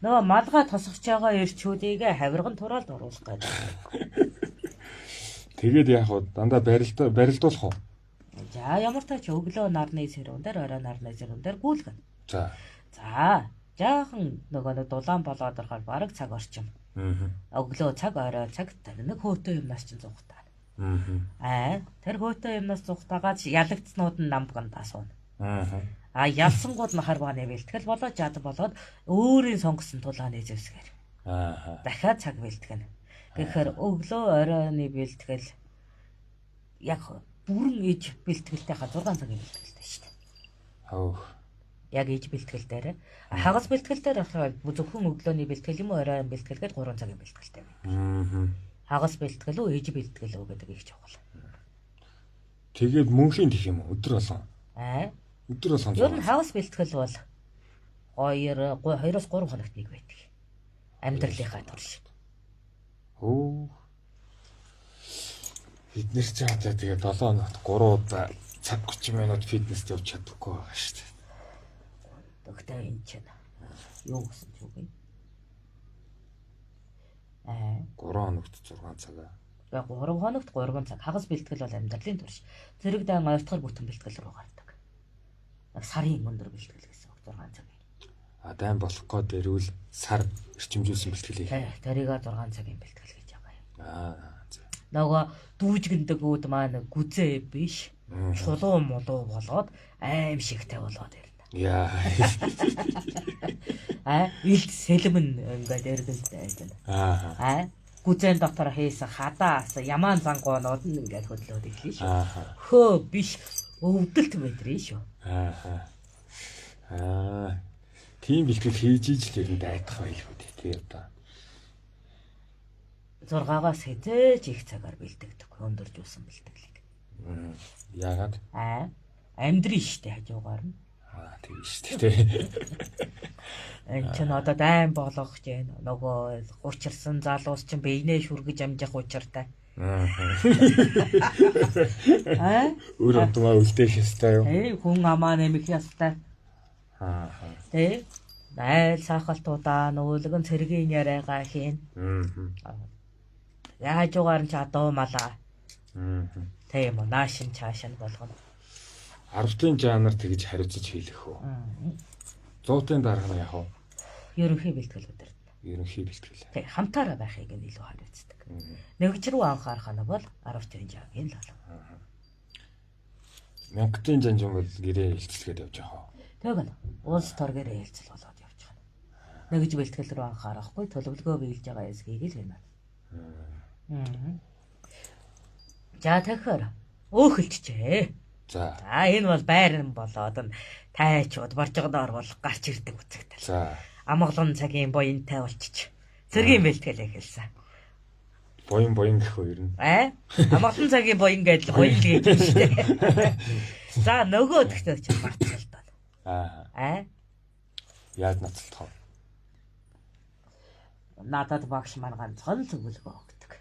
Нөгөө малгай тосгож байгаа ирчүүдийг хавирган тураалд оруулах гэдэг. Тэгээд яах вэ? Дандаа барилдуулах уу? За ямар тач өглөө нарны сэрүүн дээр орой нарны сэрүүн дээр гүйлгэн. За. Жаахан нөгөө дулаан болоод орохоор бараг цаг орчим. Өглөө цаг орой цаг нэг хөөтөө юмнаас чинь зугтаа. Тэр хөөтөө юмнаас зугтаагаад ялагдснууд нь намганд асууна. Ялсангууд нь харбааны бэлтгэл болоод жад болоод өөрийн сонгосон тулааны зэвсгэр. Дахиад цаг бэлтгэн. Тэгэхээр өглөө оройны бэлтгэл яг бүрэн иж бэлтгэлтэй 6 цагийн бэлтгэлтэй шүү дээ. Яг иж бэлтгэл дээр хагас бэлтгэл дээр зөвхөн өглөөний бэлтгэл юм уу оройн бэлтгэлгээд 3 цагийн бэлтгэлтэй байна. Хагас бэлтгэл үү иж бэлтгэл үү гэдэг их чухал. Тэгээд мөнхийн гэх юм уу өдөр болгон. Өдөр болгон. Ер нь хагас бэлтгэл бол 2-3 хоногт нэг байдаг. Амьдралынхаа турш. Өө. Бид нэр чи одоо тэгээ 7 хоногт 3 удаа цаг 30 минут фитнест явж чадахгүй байгаа шүү дээ. Тэгтээ энэ ч юу гэсэн ч үг юм. 3 хоногт 6 цагаа. Яг 3 хоногт 3 цаг. Хагас бэлтгэл бол амьдралын турш. Зэрэг дан 2 дахь бүтэн бэлтгэл рүү гардаг. Яг сарын өндөр бэлтгэл гэсэн үг 6 цаг. Дайм болох гээд ирвэл сар эрчимжүүлсэн бэлтгэл хийх. Тэрийг 6 цагийн бэлтгэл гэж байгаа юм. За. Нөгөө дүүжгэндэг үүд маань гүзээ биш. Чулуу молуу болоод аим шигтэй болоод ирнэ. Яа. Илт сэлмэн ингээд эргэлдээ байна. Гүзэн дотор хийсэн хадаас ямаан зангуунууд нь ингээд хөдлөөд ирлээ шүү. Хөө биш өвдөлт мэдрээ шүү. Тийм бэлтгэл хийж иж л юм дайдах байлгүй тий одоо. 6-аас хязээж их цагаар бэлтгэдэг. Өндөржүүлсэн бэлтгэлийг. Яагаад? Амьдрын штэ хажуугаар нь. Тийм штэ тий. Энд ч одоо дайм болгож гэн нөгөө учирсан залуус чинь биенээ шүргэж амжих учиртай. Өөр одмаа үлдээх ёстой юу? Хүн амаа нэмэх ёстой. Тэ найл сахалтуудаа нүүлгэн цэргийн яриагаа хийн. Яажуугаар нь ч адуу малаа. Тийм үү наашин чаашин болгоно. 10-ын жанр тэгж хариуцаж хийлэх үү? 100-ын дарга нь яах вэ? Ерөнхий бэлтгэл өдөртнө. Ерөнхий бэлтгэл. Тэг хамтаараа байхыг нь илүү хариуцдаг. Нэгж рүү анхаарах нь бол 10-ын жанрын л болов. 1000-ын жанжин бол гэрээ хилцэлгээд явж байгаа. Тэг нь улс төр гэрээ хилцэл болоод явж байгаа. Нэгж бэлтгэл рүү анхаарахгүй төлөвлөгөө биелж байгаа эсгийг л хийнэ. За тэгэхээр өөхөлчжээ. За энэ бол байран болоод нь тайчууд боржгодоор бол гарч ирдэг үзэгдэл. За Амгалан цагийн буянтай болчих. Цэргийн бэлтгэл эхэлсэн. Буян гэх хоёр нь. Амгалан цагийн буян гэдэл буян л гэж байна шүү дээ. За нөгөө тэгтээ ч мартчихлаа. Яаж нацалтах вэ? Надад багш маань ганцхан зөвлөгөө өгдөг.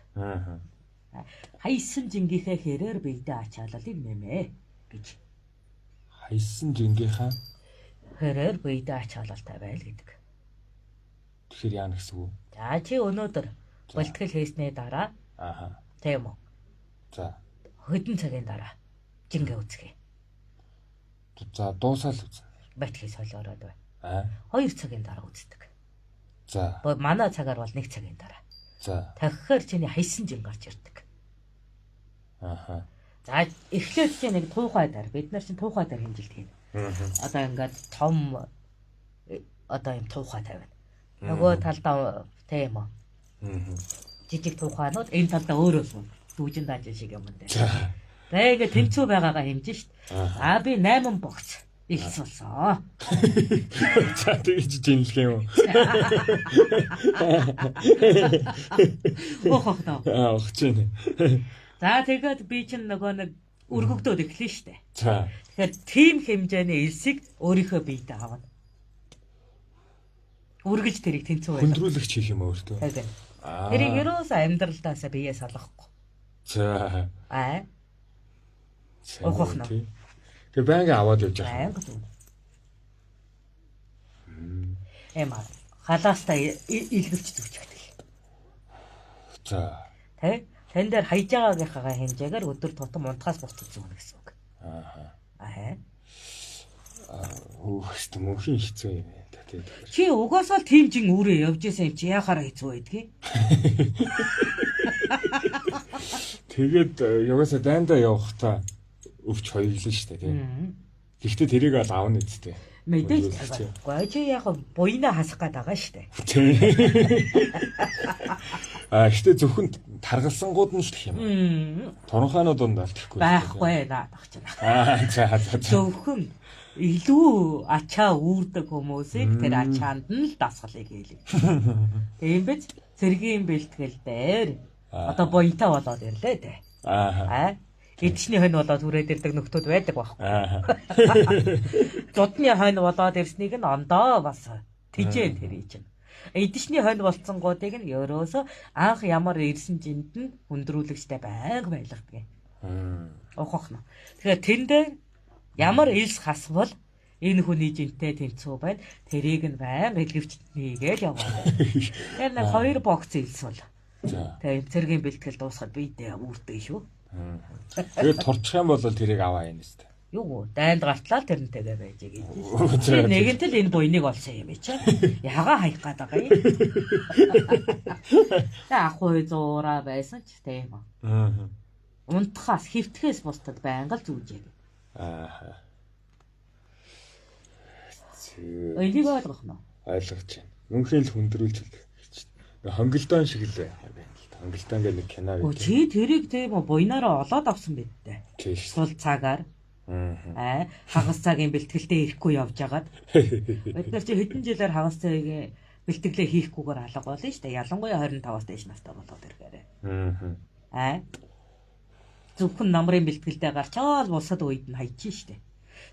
Хайсан жингийнхээ хэрээр бийдэ ачаалалыг нэмээ гэж. Хайсан жингийнхаа хэрээр бийдэ ачаалалтай байл гэдэг. Тэгэхээр яа гэсэн үг? За чи өнөөдөр бэлтгэл хийсний дараа тийм үү? За хэдэн цагийн дараа жингээ үзье. За дуусаал үзнэ. Байтгий солиороод байна. 2 цагийн дараа үздэг. За. Манай цагаар бол 1 цагийн дараа. За. Тэгэхээр чиний хайсан жин гарч ирдэг. За эхлээд чи нэг туухай дээр бид нар чинь туухай дээр хэмжилт хийнэ. Одоо ингээд том одоо юм туухай тавина. Нөгөө талдаа тийм үү. Жижиг туухайнууд энэ талдаа өөрөө суу. Дүүжин даажин шиг юм даа. За ингээд тэнцүү байгаагаа хэмжин штт. Би 8 богц ихс болсон. За тэгж жинлэх юм. Охч чинь. За тэгээд би чинь нөгөө нэг өргөгдөөд эхлэн штэ. За. Тэгэхээр тим хэмжээний элсийг өөрийнхөө биедээ авна. Үргэж тэрийг тэнцүү байлаа. Хөндрүүлэгч хийх юм өөртөө. Тэгээд тэрийг ерөөсөө амьдралдаасаа бие салгахгүй. За. Ухахна. Тэгээ байнга аваад явж байгаа. Эмаа халаастаа илгэвч зүвчдэг. За. Тэ? Тэн дээр хайж байгаагийнхаа хэмжээгээр өдөр тутам унтахаас буцаж зүгнэ гэсэн үг. Өөхөст мөнхийн хэцүү юм байна. Чи угаасаа л тийм жин үрээ явж байсан юм чи яхаараа хэцүү байдгийг. Тэгээд яваасаа дайндаа явахдаа өвч хоёрлоо шүү дээ тийм. Гэхдээ тэрийг бол аавна үсттэй. Мэдээж байгаагүй. Чи яг буйнаа хасах гээд байгаа шүү дээ. Гэхдээ зөвхөн таргалсангууд нь л гэх юм. Торонхооноо дундаа л гэхгүй. Байхгүй наадах чинь. За. Зөвхөн илүү ачаа үүрдэг хүмүүсийг тэр ачаанд нь л дасгалыг хийлээ. Тийм биз? Цэргийн бэлтгэл дээр одоо буянтай болоод ирлээ дээ. Эдчний хонь болоод хүрээд ирдэг нөхдүүд байдаг байхгүй. Зодны хонь болоод ирснийг нь ондоо бас тижээ тэр чинь. Эдишний хонь болцсонгуудыг нь ерөөсө анх ямар ирсэн жинд нь хүндрүүлэгчтэй байнга байлгадаг. Ухах нь. Тэгэхээр тэндээ ямар элс хасвал энэ хүний жинтэй тэнцүү байна. Тэрийг нь байнга илгэвч нийгээл яваа. Тэгэхээр нэг 2 бокс элс бол. Тэгээ цэргийн бэлтгэл дуусахад бидээ үрдэг шүү. Тэгээд турчих юм бол тэрийг аваа юм шүү дээ. Юу дайнд гартлаа тэрнтэйгээ байж байгаа. Нэгэнт л энэ буйныг олсон юм чи. Ягаа хаях гээд байгаа юм. Тэ ахгүй зуураа байсан ч тийм үү. Унтахаас хөвтгээс бусдад байнга л зүүжээ. Энийг ойлгох нь. Ойлгож байна. Мөнхийн л хүндрүүлж хэлэх. Хонголдон шиг л байна л да. Хонголдон гэдэг нэг кино үү. Чи тэрийг тийм үү буйнаараа олоод авсан байд тээ. Сул цагаар. Хагас цагийн бэлтгэлдээ ирэхгүй явж агаад. Бид нар чи хэдэн жилээр хагас цагийн бэлтгэлээ хийхгүйгээр алга болно шүү дээ. Ялангуяа 25-аас дээш настай болоод ирэхээр. Зөвхөн намрын бэлтгэлдээ гарчаал бусад үед нь хайчих шүү дээ.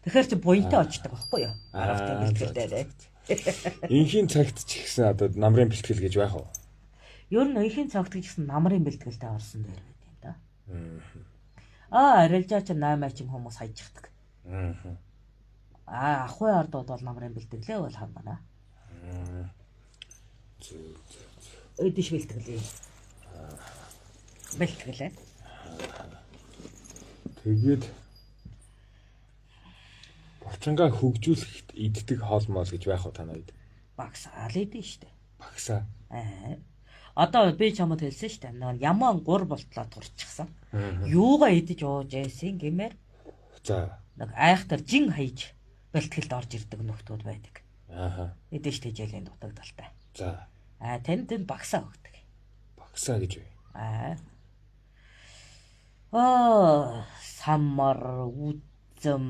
Тэгэхээр чи буянтай очдог байхгүй юу? Аравтай бэлтгэлдээ. Инхийн цагт ч ихсэн одоо намрын бэлтгэл гэж байх уу? Ер нь инхийн цагт ч ихсэн намрын бэлтгэлдээ орсон дээр байт юм да. Арилжаа ч 8 хүмүүс хайчихдаг. Ахуй ардууд бол намрын бэлтгэлээ бол хамаа. Эдиш бэлтгэлээ. Бэлтгэлээ. Тэгээд булчингаа хөгжүүлэхэд иддэг хоол моол гэж байх уу танайд? Багсаа л идэв штэ. Багсаа. Одоо би чамд хэлсэн штэ. Ямаан 3 болтлоо турчихсан. Юугаа идэж ууж яйсэн гэмээр. За. Нэг айхтар жин хайж бэлтгэлд орж ирдэг нөхдүүд байдаг. Эдэж тэжээлийн дутагдaltaй. За. Танд багсаа өгдөг. Багсаа гэж үү? Самар үзэм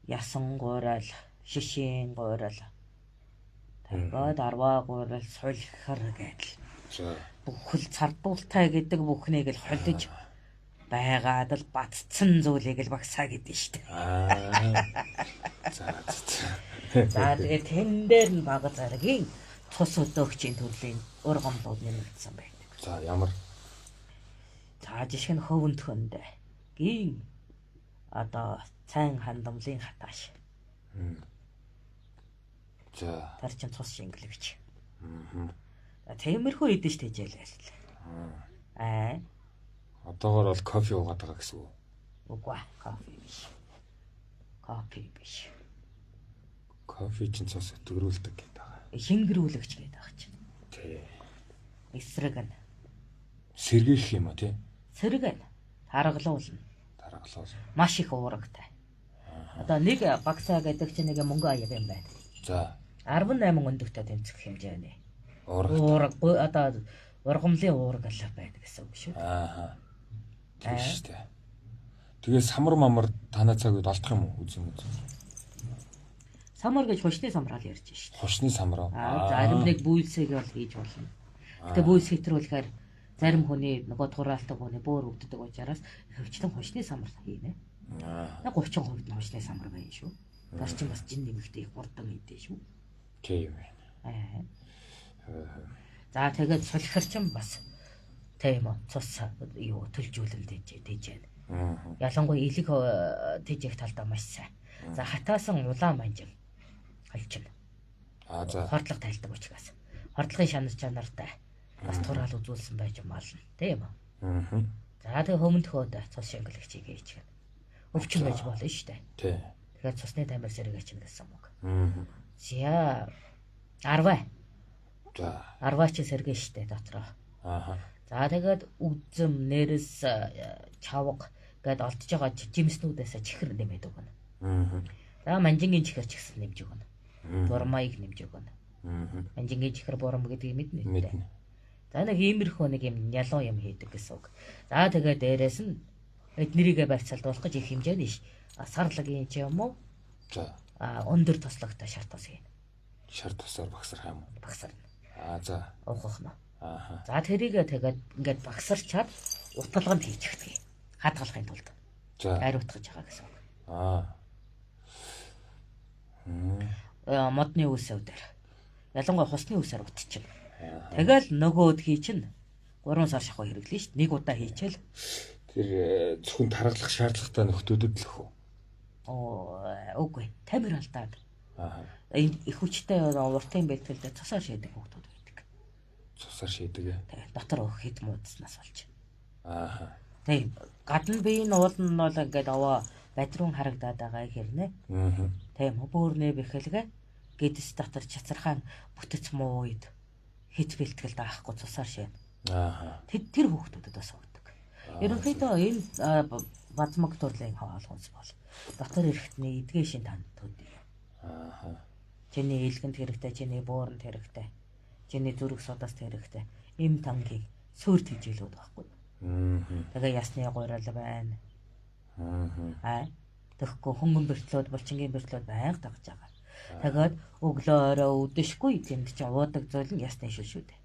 ясан гурал шишийн гурал тэгээд арваа гурал сулхар гэдэл бүхэл цардуултай гэдэг бүхнийг л холдож байгаад л батцсан зүйлийг л багсаа гэдэг шүү дээ. За тэгээд тэн дээр нь бага заргийн цус өдөөгчийн төрлийн ургамлууд нэмэгдсэн байдаг. За ямар жишээ нь хөвөнд хөндө гин одоо цайн хандамлын хатааш. За тэр чин цус шингэлэгч. Тиймэрхүү идэж тэжээлээ. Одоогор бол кофе уугаад байгаа гэсэн үг. Үгүй кофе биш. Кофе биш. Кофе чин цус өтгөрүүлдэг гэдэг байгаа. Шингэрүүлэгч гэдэг байгаа чинь. Тий. Эсрэг нь. Сэргийх юм а тий? Сэрэг нь. Таргалуулна. Маш их уурагтай. Одоо нэг багсаа гэдэг чинь нэг мөнгө аяг юм байна. За. 18 өндөгтэй тэнцэх хэмжээний. Уураг одоо ургамлын уураг алга байдаг гэсэн үг шүү. Тийм шүү дээ. Тэгээ самар мамар танаа цаг үед олдох юм уу? Үзэн. Самар гэж хушны самрал ярьж шүү дээ. Хушны самраа. Зарим нэг бүүлсийг бол хийж болно. Гэтэ бүүлс хэтрүүлэхээр зарим хүний нөгөө тураалтаг хүний бөөр өвддөг учраас хөвчлэн хушны самрал хийнэ. 30% нь хушны самар байна шүү. Гарчин бас жин нэмэгтэй их хурдан хийдэ шүү. Тийм байна. За тэгээд сулхирчин бас тийм үү цус юу төлжүүлэн дэж байна. Ялангуяа элэг тэжээх талдаа маш сайн. За хатаасан улаан манжин холчин. За хордлого тайлдаг учраас хордлогын шанар чанартай бас тураал үзүүлсэн байж маална тийм үү. За тэгээ хөмөндөхөөд цус шингэлэгчийг хийж гэнэ. Өвчин байж болно шүү дээ. Тий. Тэгэхээр цусны тамир сэргийч гэсэн үг. За 10. За 10 ч сэргээ шүү дээ дотроо. За тэгээд үзэм нэрэс чавга гэд олдож байгаа жимснүүдээс чихэр нэмээд өгнө. За манжингийн чихэр ч гэсэн нэмж өгнө. Бурмайг нэмж өгнө. Манжингийн чихэр бурам гэдгийг мэднэ. За нэг иймэрхүү нэг юм ялуу юм хийдэг гэсэн үг. За тэгээд дээрэс нь эднэрийгээ барьцаалдуулах гэж их хэмжээний сарлагийн ч юм уу. За өндөр тослогтой шар тос хийн. Шар тосоор багсарх юм уу? Багсарна. За уухах нь. За тэрийгээ тэгээд ингээд багсарчаад утгалганд хийчихдэг. Хадгалахын тулд. За ариутгаж байгаа гэсэн үг. модны үсэвдэр. Ялангуяа хусны үсээр утчихна. Тэгэл нөгөөдгий чинь 3 сар шахуу хэрэглэн шүү дээ. Нэг удаа хийчихэл. Тэр зөвхөн тархалах шаардлагатай нөхдүүдэд л хөө. Үгүй. Тамир алдаад. Их хүчтэй уртын бэлтгэлдээ цусаар шийдэг хүмүүс байдаг. Цусаар шийдэг. Дотор хэд муудснаас болж. Тийм. Гадна биеийн уулын нь бол ингээд аваа бадрун харагдаад байгаа хэрнээ. Тийм. Бөөрнөө бэхэлгээ гэдэс дотор чацархаан бүтэц муу үед хит бэлтгэлд аахгүй цусаар шийнэ. Тэр хүүхдүүдэд бас өгдөг. Ерөнхийдөө энэ базмаг төрлийн хоолгонс бол дотор эрэхтний эдгээ шин тантууд. Чиний илгэнд хэрэгтэй, чиний бууранд хэрэгтэй, чиний зүрх судас хэрэгтэй. Им тангийг сүрт хижээлүүд байхгүй. Тэгээ ясны гурал байна. Тэгэхгүй хөнгөн бэртлүүд, булчингийн бэртлүүд байнга дагж байгаа. Тэгээд өглөөрөө өдөшгүй тэнд чинь уудаг зүйл нь ясны шил шүү дээ.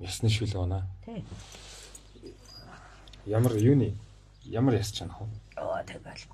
Ясны шил байна. Тийм. Ямар яс чанах вэ? Тэгэл